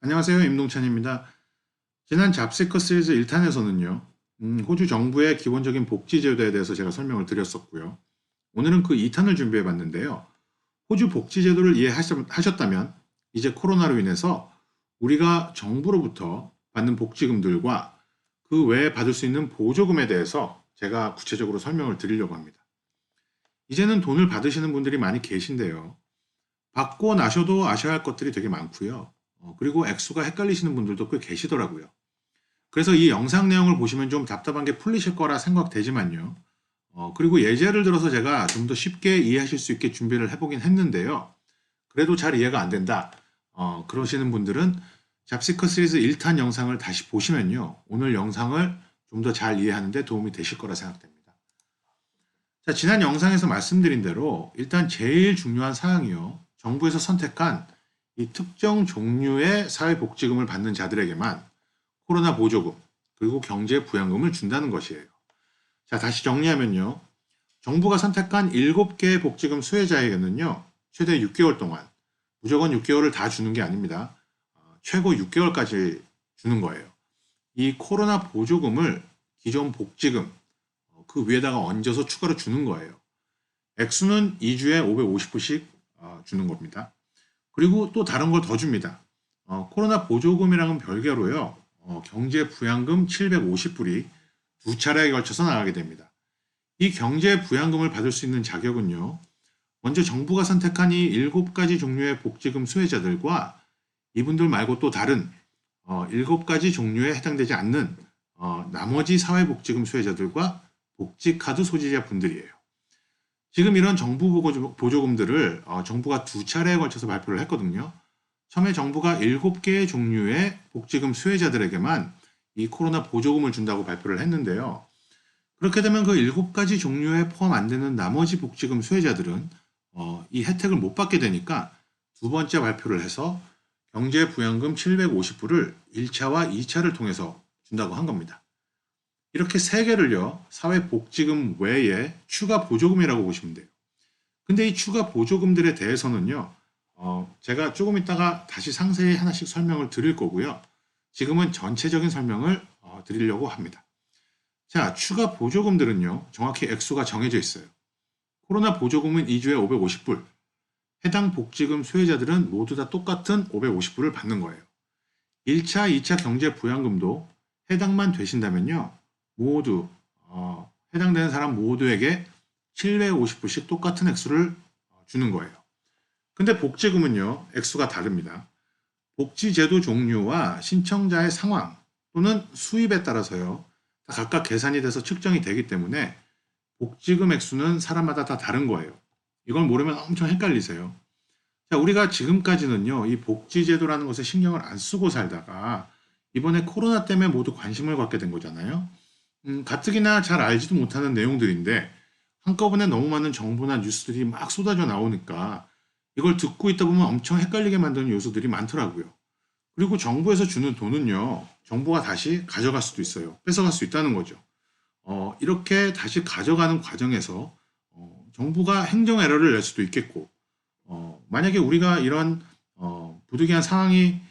안녕하세요. 임동찬입니다. 지난 잡시커 시리즈 1탄에서는요, 호주 정부의 기본적인 복지제도에 대해서 제가 설명을 드렸었고요. 오늘은 그 2탄을 준비해 봤는데요. 호주 복지제도를 이해하셨다면 이제 코로나로 인해서 우리가 정부로부터 받는 복지금들과 그 외에 받을 수 있는 보조금에 대해서 제가 구체적으로 설명을 드리려고 합니다. 이제는 돈을 받으시는 분들이 많이 계신데요. 받고 나셔도 아셔야 할 것들이 되게 많고요. 그리고 액수가 헷갈리시는 분들도 꽤 계시더라고요. 그래서 이 영상 내용을 보시면 좀 답답한 게 풀리실 거라 생각되지만요. 그리고 예제를 들어서 제가 좀 더 쉽게 이해하실 수 있게 준비를 해보긴 했는데요. 그래도 잘 이해가 안 된다. 그러시는 분들은 잡시커 시리즈 1탄 영상을 다시 보시면요. 오늘 영상을 좀 더 잘 이해하는 데 도움이 되실 거라 생각됩니다. 자, 지난 영상에서 말씀드린 대로 일단 제일 중요한 사항이요. 정부에서 선택한 이 특정 종류의 사회복지금을 받는 자들에게만 코로나 보조금 그리고 경제 부양금을 준다는 것이에요. 자, 다시 정리하면요. 정부가 선택한 7개의 복지금 수혜자에게는요. 최대 6개월 동안 무조건 6개월을 다 주는 게 아닙니다. 최고 6개월까지 주는 거예요. 이 코로나 보조금을 기존 복지금 그 위에다가 얹어서 추가로 주는 거예요. 액수는 2주에 550불씩 주는 겁니다. 그리고 또 다른 걸 더 줍니다. 코로나 보조금이랑은 별개로요. 경제 부양금 750불이 두 차례에 걸쳐서 나가게 됩니다. 이 경제 부양금을 받을 수 있는 자격은요. 먼저 정부가 선택한 이 7가지 종류의 복지금 수혜자들과 이분들 말고 또 다른 7가지 종류에 해당되지 않는 나머지 사회복지금 수혜자들과 복지카드 소지자 분들이에요. 지금 이런 정부 보조금들을 정부가 두 차례에 걸쳐서 발표를 했거든요. 처음에 정부가 7개의 종류의 복지금 수혜자들에게만 이 코로나 보조금을 준다고 발표를 했는데요. 그렇게 되면 그 7가지 종류에 포함 안 되는 나머지 복지금 수혜자들은 이 혜택을 못 받게 되니까 두 번째 발표를 해서 경제부양금 750불을 1차와 2차를 통해서 준다고 한 겁니다. 이렇게 세 개를요, 사회복지금 외에 추가 보조금이라고 보시면 돼요. 근데 이 추가 보조금들에 대해서는요, 제가 조금 있다가 다시 상세히 하나씩 설명을 드릴 거고요. 지금은 전체적인 설명을 드리려고 합니다. 자, 추가 보조금들은요, 정확히 액수가 정해져 있어요. 코로나 보조금은 2주에 550불, 해당 복지금 수혜자들은 모두 다 똑같은 550불을 받는 거예요. 1차, 2차 경제 부양금도 해당만 되신다면요, 모두 해당되는 사람 모두에게 750불씩 똑같은 액수를 주는 거예요. 근데 복지금은요, 액수가 다릅니다. 복지제도 종류와 신청자의 상황 또는 수입에 따라서요, 다 각각 계산이 돼서 측정이 되기 때문에 복지금 액수는 사람마다 다 다른 거예요. 이걸 모르면 엄청 헷갈리세요. 자, 우리가 지금까지는요, 이 복지제도라는 것에 신경을 안 쓰고 살다가 이번에 코로나 때문에 모두 관심을 갖게 된 거잖아요. 가뜩이나 잘 알지도 못하는 내용들인데 한꺼번에 너무 많은 정보나 뉴스들이 막 쏟아져 나오니까 이걸 듣고 있다 보면 엄청 헷갈리게 만드는 요소들이 많더라고요. 그리고 정부에서 주는 돈은요, 정부가 다시 가져갈 수도 있어요. 뺏어갈 수 있다는 거죠. 이렇게 다시 가져가는 과정에서 정부가 행정 에러를 낼 수도 있겠고, 만약에 우리가 이런 부득이한 상황이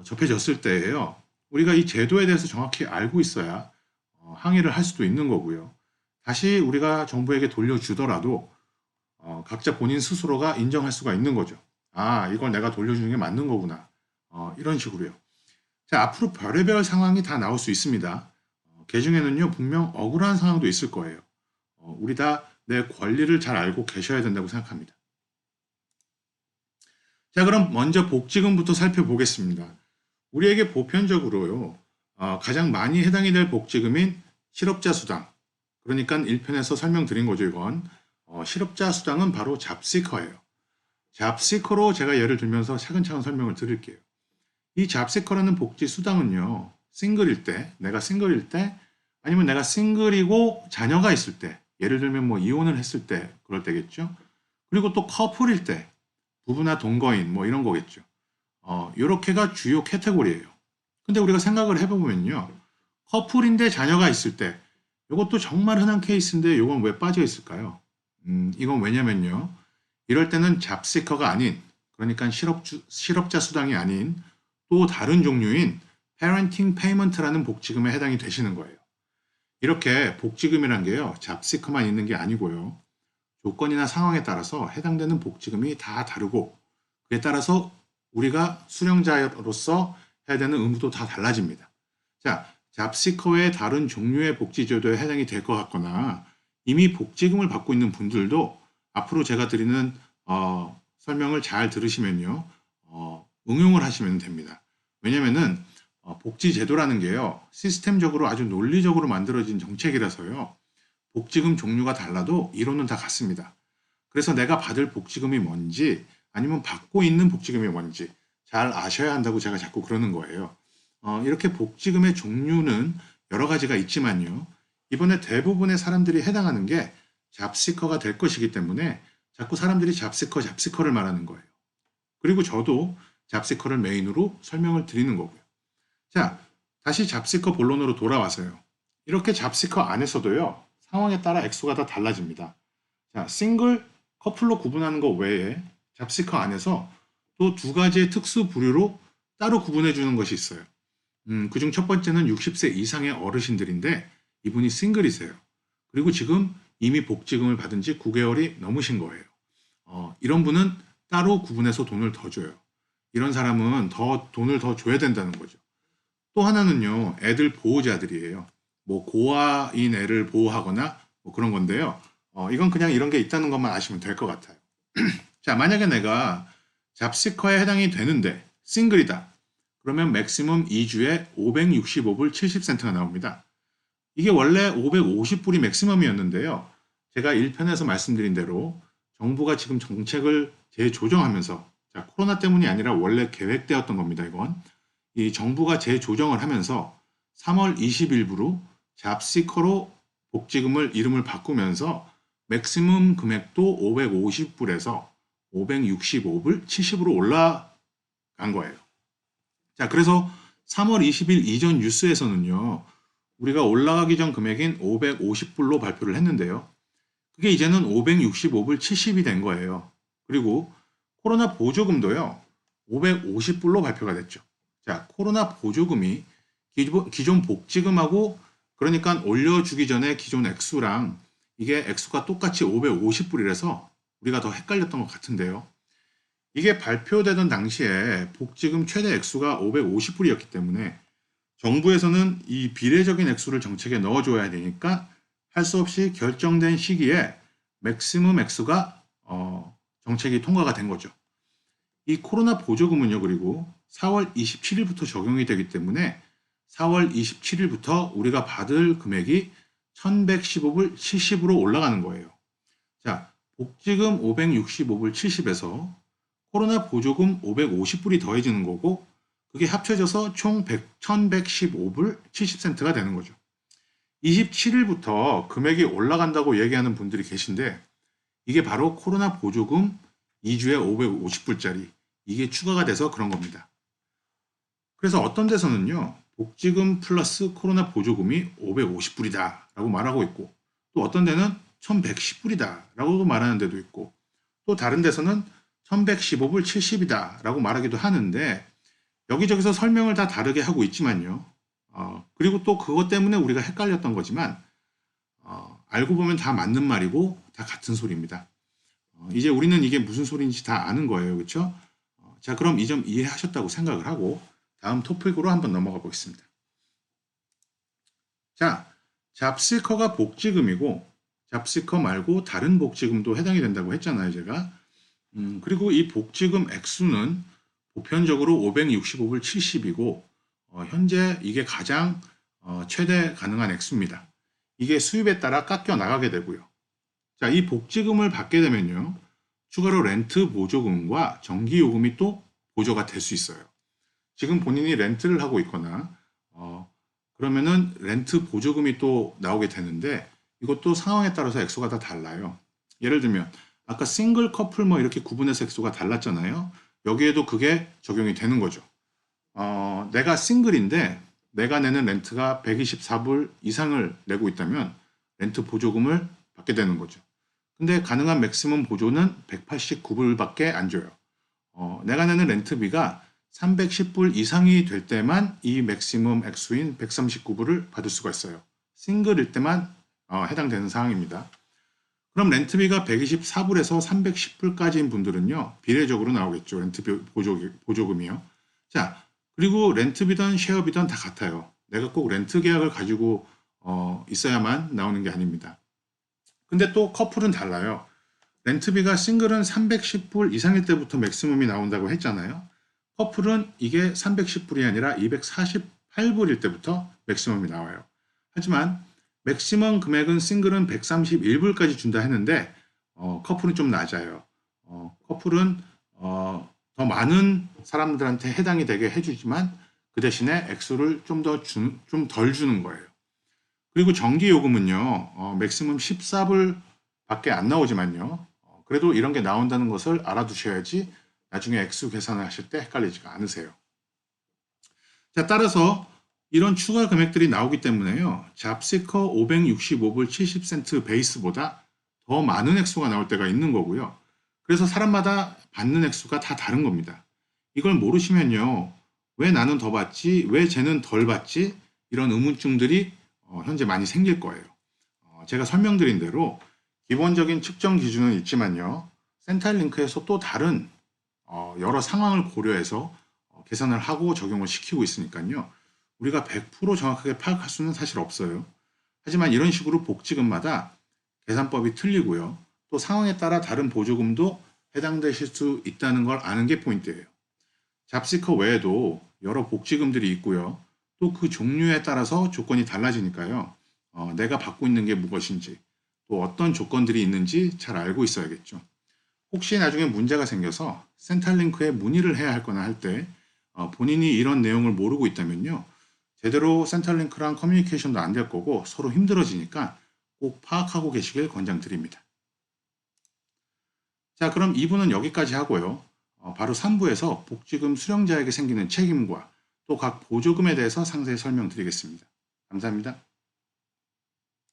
접해졌을 때에요, 우리가 이 제도에 대해서 정확히 알고 있어야 항의를 할 수도 있는 거고요. 다시 우리가 정부에게 돌려주더라도 각자 본인 스스로가 인정할 수가 있는 거죠. 아, 이걸 내가 돌려주는 게 맞는 거구나. 이런 식으로요. 자, 앞으로 별의별 상황이 다 나올 수 있습니다. 그 중에는요, 분명 억울한 상황도 있을 거예요. 우리 다 내 권리를 잘 알고 계셔야 된다고 생각합니다. 자, 그럼 먼저 복지금부터 살펴보겠습니다. 우리에게 보편적으로요, 가장 많이 해당이 될 복지금인 실업자 수당. 그러니까 1편에서 설명드린 거죠, 이건. 실업자 수당은 바로 잡시커예요. 잡시커로 제가 예를 들면서 차근차근 설명을 드릴게요. 이 잡시커라는 복지 수당은요, 싱글일 때, 내가 싱글일 때, 아니면 내가 싱글이고 자녀가 있을 때, 예를 들면 뭐 이혼을 했을 때, 그럴 때겠죠. 그리고 또 커플일 때, 부부나 동거인 뭐 이런 거겠죠. 요렇게가 주요 카테고리예요. 근데 우리가 생각을 해보면요. 커플인데 자녀가 있을 때, 이것도 정말 흔한 케이스인데 이건 왜 빠져 있을까요? 이건 왜냐면요. 이럴 때는 잡시커가 아닌, 그러니까 실업자 수당이 아닌 또 다른 종류인 Parenting Payment라는 복지금에 해당이 되시는 거예요. 이렇게 복지금이란 게요, 잡시커만 있는 게 아니고요. 조건이나 상황에 따라서 해당되는 복지금이 다 다르고 그에 따라서 우리가 수령자로서 해야 되는 의무도 다 달라집니다. 자, 잡시커의 다른 종류의 복지제도에 해당이 될 것 같거나 이미 복지금을 받고 있는 분들도 앞으로 제가 드리는 설명을 잘 들으시면요, 응용을 하시면 됩니다. 왜냐면은 복지제도라는 게요, 시스템적으로 아주 논리적으로 만들어진 정책이라서요, 복지금 종류가 달라도 이론은 다 같습니다. 그래서 내가 받을 복지금이 뭔지 아니면 받고 있는 복지금이 뭔지 잘 아셔야 한다고 제가 자꾸 그러는 거예요. 이렇게 복지금의 종류는 여러 가지가 있지만요. 이번에 대부분의 사람들이 해당하는 게 잡시커가 될 것이기 때문에 자꾸 사람들이 잡시커를 말하는 거예요. 그리고 저도 잡시커를 메인으로 설명을 드리는 거고요. 자, 다시 잡시커 본론으로 돌아와서요. 이렇게 잡시커 안에서도요, 상황에 따라 액수가 다 달라집니다. 자, 싱글, 커플로 구분하는 것 외에 잡시커 안에서 또 두 가지의 특수 부류로 따로 구분해 주는 것이 있어요. 그중 첫 번째는 60세 이상의 어르신들인데 이분이 싱글이세요. 그리고 지금 이미 복지금을 받은 지 9개월이 넘으신 거예요. 이런 분은 따로 구분해서 돈을 더 줘요. 이런 사람은 돈을 더 줘야 된다는 거죠. 또 하나는요, 애들 보호자들이에요. 뭐 고아인 애를 보호하거나 뭐 그런 건데요. 이건 그냥 이런 게 있다는 것만 아시면 될 것 같아요. 자, 만약에 내가 잡시커에 해당이 되는데 싱글이다. 그러면 맥시멈 2주에 565불 70센트가 나옵니다. 이게 원래 550불이 맥시멈이었는데요. 제가 1편에서 말씀드린 대로 정부가 지금 정책을 재조정하면서, 자, 코로나 때문이 아니라 원래 계획되었던 겁니다. 이건 이 정부가 재조정을 하면서 3월 20일부로 잡시커로 복지금을 이름을 바꾸면서 맥시멈 금액도 550불에서 565불 70으로 올라간 거예요. 자, 그래서 3월 20일 이전 뉴스에서는요, 우리가 올라가기 전 금액인 550불로 발표를 했는데요. 그게 이제는 565불 70이 된 거예요. 그리고 코로나 보조금도요, 550불로 발표가 됐죠. 자, 코로나 보조금이 기존 복지금하고 그러니까 올려주기 전에 기존 액수랑 이게 액수가 똑같이 550불이라서 우리가 더 헷갈렸던 것 같은데요. 이게 발표되던 당시에 복지금 최대 액수가 550불이었기 때문에 정부에서는 이 비례적인 액수를 정책에 넣어줘야 되니까 할 수 없이 결정된 시기에 맥시멈 액수가 정책이 통과가 된 거죠. 이 코로나 보조금은요, 그리고 4월 27일부터 적용이 되기 때문에 4월 27일부터 우리가 받을 금액이 1115불 70으로 올라가는 거예요. 자, 복지금 565불 70에서 코로나 보조금 550불이 더해지는 거고 그게 합쳐져서 총 1115불 70센트가 되는 거죠. 27일부터 금액이 올라간다고 얘기하는 분들이 계신데 이게 바로 코로나 보조금 2주에 550불짜리 이게 추가가 돼서 그런 겁니다. 그래서 어떤 데서는요, 복지금 플러스 코로나 보조금이 550불이다 라고 말하고 있고 또 어떤 데는 1110불이다 라고도 말하는 데도 있고 또 다른 데서는 1115불 70이다 라고 말하기도 하는데 여기저기서 설명을 다 다르게 하고 있지만요. 그리고 또 그것 때문에 우리가 헷갈렸던 거지만 알고 보면 다 맞는 말이고 다 같은 소리입니다. 이제 우리는 이게 무슨 소리인지 다 아는 거예요. 그렇죠? 자, 그럼 이 점 이해하셨다고 생각을 하고 다음 토픽으로 한번 넘어가 보겠습니다. 자, 잡시커가 복지금이고 잡시커 말고 다른 복지금도 해당이 된다고 했잖아요, 제가. 그리고 이 복지금 액수는 보편적으로 565불 70이고 현재 이게 가장 최대 가능한 액수입니다. 이게 수입에 따라 깎여 나가게 되고요. 자, 이 복지금을 받게 되면요. 추가로 렌트 보조금과 전기요금이 또 보조가 될 수 있어요. 지금 본인이 렌트를 하고 있거나 그러면은 렌트 보조금이 또 나오게 되는데 이것도 상황에 따라서 액수가 다 달라요. 예를 들면 아까 싱글 커플 뭐 이렇게 구분해서 액수가 달랐잖아요. 여기에도 그게 적용이 되는 거죠. 내가 싱글인데 내가 내는 렌트가 124불 이상을 내고 있다면 렌트 보조금을 받게 되는 거죠. 근데 가능한 맥시멈 보조는 189불밖에 안 줘요. 내가 내는 렌트비가 310불 이상이 될 때만 이 맥시멈 액수인 139불을 받을 수가 있어요. 싱글일 때만 해당되는 사항입니다. 그럼 렌트비가 124불에서 310불까지인 분들은요, 비례적으로 나오겠죠. 렌트비 보조금이요. 자, 그리고 렌트비든 쉐어비든 다 같아요. 내가 꼭 렌트 계약을 가지고 있어야만 나오는 게 아닙니다. 근데 또 커플은 달라요. 렌트비가 싱글은 310불 이상일 때부터 맥시멈이 나온다고 했잖아요. 커플은 이게 310불이 아니라 248불일 때부터 맥시멈이 나와요. 하지만 맥시멈 금액은 싱글은 131불까지 준다 했는데 커플은 좀 낮아요. 커플은 더 많은 사람들한테 해당이 되게 해주지만 그 대신에 액수를 좀 덜 주는 거예요. 그리고 전기요금은요, 맥시멈 14불 밖에 안 나오지만요. 그래도 이런 게 나온다는 것을 알아두셔야지 나중에 액수 계산을 하실 때 헷갈리지가 않으세요. 자, 따라서 이런 추가 금액들이 나오기 때문에요. 잡시커 565불 70센트 베이스보다 더 많은 액수가 나올 때가 있는 거고요. 그래서 사람마다 받는 액수가 다 다른 겁니다. 이걸 모르시면요. 왜 나는 더 받지? 왜 쟤는 덜 받지? 이런 의문점들이 현재 많이 생길 거예요. 제가 설명드린 대로 기본적인 측정 기준은 있지만요. 센탈링크에서 또 다른 여러 상황을 고려해서 계산을 하고 적용을 시키고 있으니까요. 우리가 100% 정확하게 파악할 수는 사실 없어요. 하지만 이런 식으로 복지금마다 계산법이 틀리고요. 또 상황에 따라 다른 보조금도 해당되실 수 있다는 걸 아는 게 포인트예요. 잡시커 외에도 여러 복지금들이 있고요. 또 그 종류에 따라서 조건이 달라지니까요. 내가 받고 있는 게 무엇인지 또 어떤 조건들이 있는지 잘 알고 있어야겠죠. 혹시 나중에 문제가 생겨서 센탈링크에 문의를 해야 할 거나 할 때 본인이 이런 내용을 모르고 있다면요. 제대로 센탈링크랑 커뮤니케이션도 안 될 거고 서로 힘들어지니까 꼭 파악하고 계시길 권장드립니다. 자, 그럼 2부는 여기까지 하고요. 바로 3부에서 복지금 수령자에게 생기는 책임과 또 각 보조금에 대해서 상세히 설명드리겠습니다. 감사합니다.